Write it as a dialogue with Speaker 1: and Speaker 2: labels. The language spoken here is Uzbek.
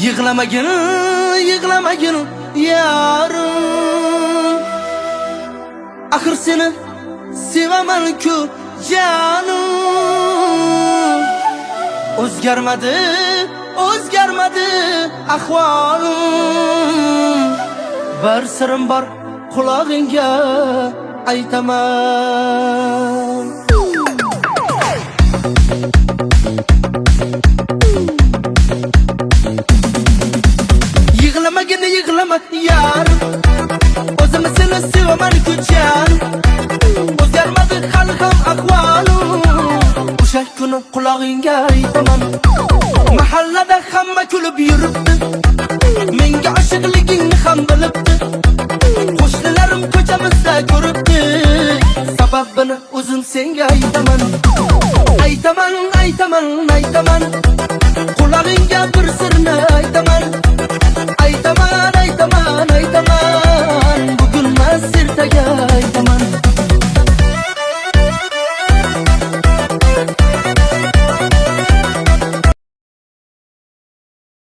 Speaker 1: Yig'lamagin, yig'lamagin yarim. Axir seni sevaman-ku janim. O'zgarmadi, o'zgarmadi ahvolim. Bir sirim bor qulog'ingga aytaman. Yig'lamagin, yig'lama yarim. O'zimni seni sevaman-ku janim. O'zgarmadi hali ham ahvolim. O'sha kuni qulog'ingga aytaman. Mahallada hamma kulib yuribdi. Menga oshiqligingni ham bilibdi. Qo'shnilarim ko'chamizda ko'ribdi. Sababini o'zim senga aytaman. Aytaman, aytaman